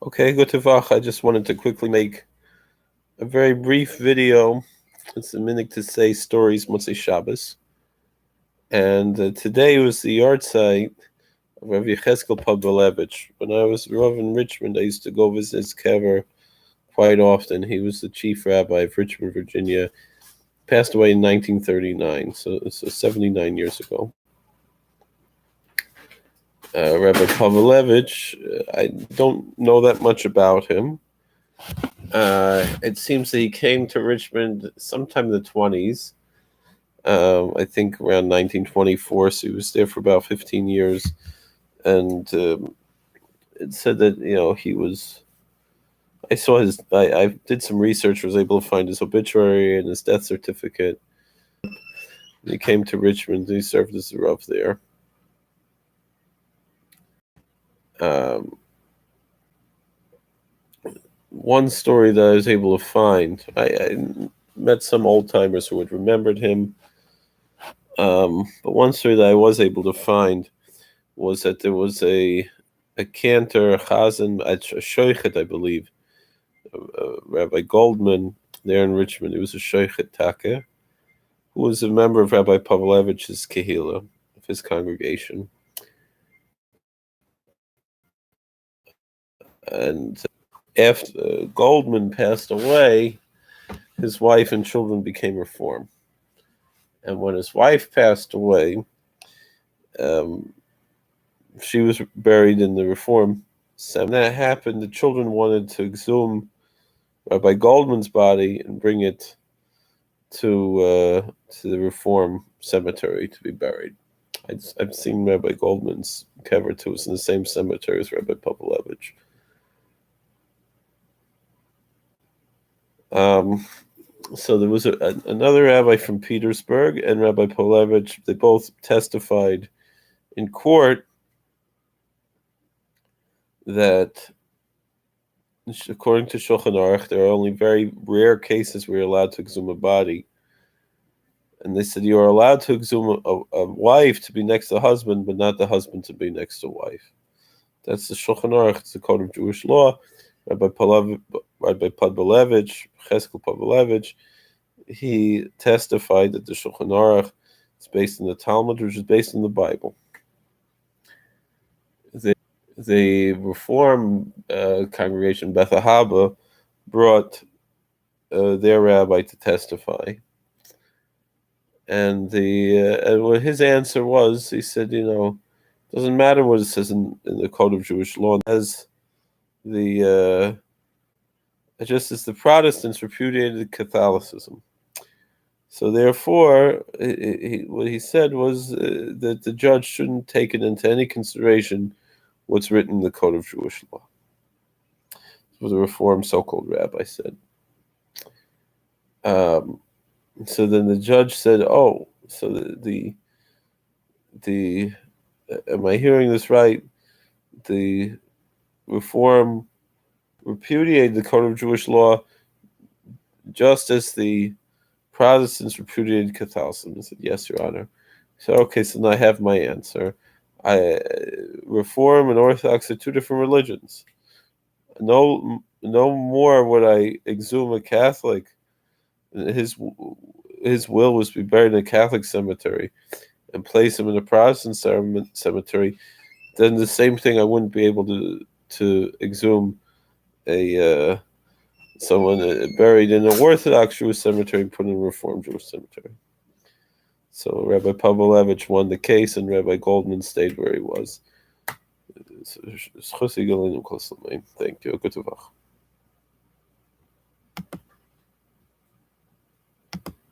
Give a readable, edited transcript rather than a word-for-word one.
Okay, good to vach. I just wanted to quickly make a very brief video. It's a minute to say stories Motzei Shabbos. And today was the yard site of Rav Yechezkel Podbelevetz. When I was Rav in Richmond, I used to go visit his kever quite often. He was the chief rabbi of Richmond, Virginia. Passed away in 1939, so 79 years ago. Rabbi Podbelevetz, I don't know that much about him. It seems that he came to Richmond sometime in the 20s. I think around 1924, so he was there for about 15 years. And it said that, he was... I did some research, was able to find his obituary and his death certificate. He came to Richmond, and he served as the Rav there. One story that I was able to find, I met some old-timers who had remembered him, but one story that I was able to find was that there was a cantor, a chazan, a shoichet, I believe, Rabbi Goldman, there in Richmond. He was a shoichet take, who was a member of Rabbi Podbelevetz's kehila, of his congregation. And after Goldman passed away, his wife and children became Reform. And when his wife passed away, she was buried in the Reform. So when that happened, the children wanted to exhume Rabbi Goldman's body and bring it to the Reform cemetery to be buried. I've seen Rabbi Goldman's kever too. It's in the same cemetery as Rabbi Podbelevetz. So there was another rabbi from Petersburg and Rabbi Podbelevetz. They both testified in court that, according to Shulchan Aruch, there are only very rare cases where you're allowed to exhume a body. And they said you are allowed to exhume a wife to be next to the husband, but not the husband to be next to the wife. That's the Shulchan Aruch. It's the code of Jewish law. Rabbi Podbelevetz, Yechezkel Podbelevetz, he testified that the Shulchan Aruch is based on the Talmud, which is based on the Bible. The Reform congregation, Beth Ahaba, brought their rabbi to testify. And what his answer was, he said, it doesn't matter what it says in the Code of Jewish Law. As just as the Protestants repudiated Catholicism. So therefore, what he said was that the judge shouldn't take it into any consideration what's written in the Code of Jewish Law. This was a Reform so-called rabbi said. So then the judge said, "Oh, so the am I hearing this right? The Reform repudiated the Code of Jewish Law just as the Protestants repudiated Catholicism." I said, "Yes, Your Honor." So okay, so now I have my answer. Reform and Orthodox are two different religions. No more would I exhume a Catholic. His will was to be buried in a Catholic cemetery and place him in a Protestant cemetery. Then the same thing, I wouldn't be able to exhume someone buried in an Orthodox Jewish cemetery and put in a Reformed Jewish cemetery. So Rabbi Podbelevetz won the case, and Rabbi Goldman stayed where he was. Thank you. Good to